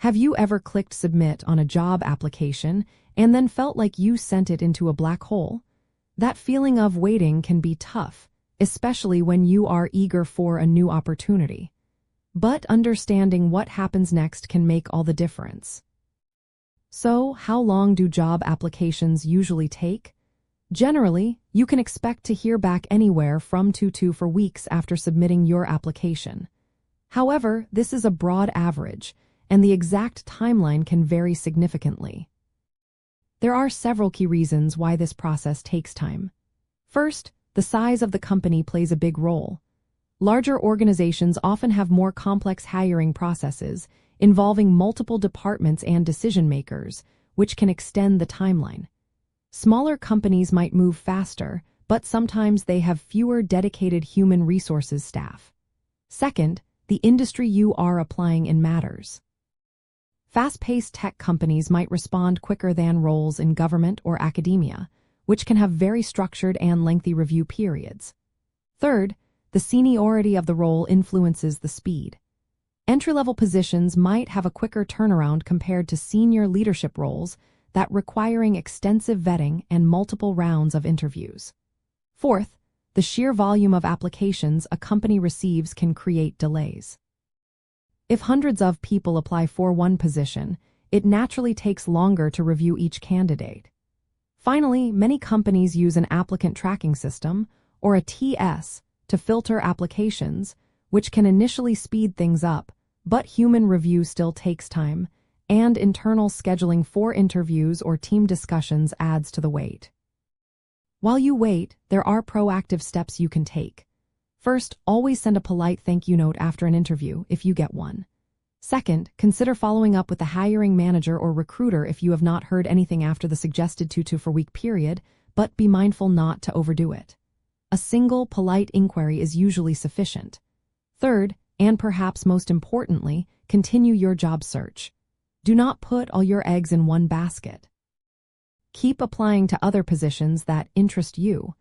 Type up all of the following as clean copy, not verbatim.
Have you ever clicked submit on a job application and then felt like you sent it into a black hole? That feeling of waiting can be tough, especially when you are eager for a new opportunity. But understanding what happens next can make all the difference. So, how long do job applications usually take? Generally, you can expect to hear back anywhere from 2 to 4 weeks after submitting your application. However, this is a broad average, and the exact timeline can vary significantly. There are several key reasons why this process takes time. First, the size of the company plays a big role. Larger organizations often have more complex hiring processes involving multiple departments and decision-makers, which can extend the timeline. Smaller companies might move faster, but sometimes they have fewer dedicated human resources staff. Second, the industry you are applying in matters. Fast-paced tech companies might respond quicker than roles in government or academia, which can have very structured and lengthy review periods. Third, the seniority of the role influences the speed. Entry-level positions might have a quicker turnaround compared to senior leadership roles that requiring extensive vetting and multiple rounds of interviews. Fourth, the sheer volume of applications a company receives can create delays. If hundreds of people apply for one position, it naturally takes longer to review each candidate. Finally, many companies use an applicant tracking system, or a TS, to filter applications, which can initially speed things up, but human review still takes time, and internal scheduling for interviews or team discussions adds to the wait. While you wait, there are proactive steps you can take. First, always send a polite thank you note after an interview if you get one. Second, consider following up with the hiring manager or recruiter if you have not heard anything after the suggested 2 to 4 week period, but be mindful not to overdo it. A single polite inquiry is usually sufficient. Third, and perhaps most importantly, continue your job search. Do not put all your eggs in one basket. Keep applying to other positions that interest you.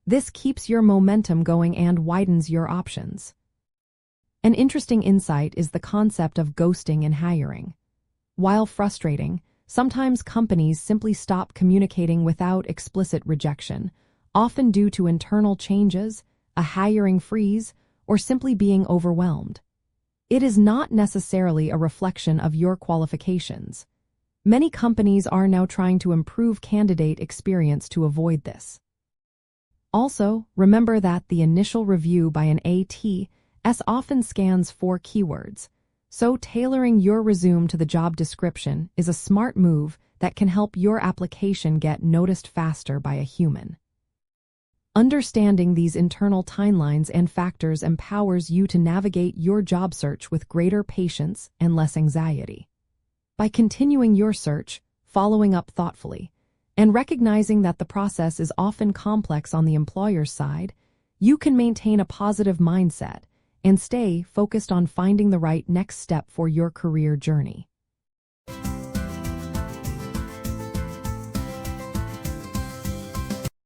This keeps your momentum going and widens your options. An interesting insight is the concept of ghosting in hiring. While frustrating, sometimes companies simply stop communicating without explicit rejection, often due to internal changes, a hiring freeze, or simply being overwhelmed. It is not necessarily a reflection of your qualifications. Many companies are now trying to improve candidate experience to avoid this. Also, remember that the initial review by an ATS often scans for keywords, so tailoring your resume to the job description is a smart move that can help your application get noticed faster by a human. Understanding these internal timelines and factors empowers you to navigate your job search with greater patience and less anxiety. By continuing your search, following up thoughtfully, and recognizing that the process is often complex on the employer's side, you can maintain a positive mindset and stay focused on finding the right next step for your career journey.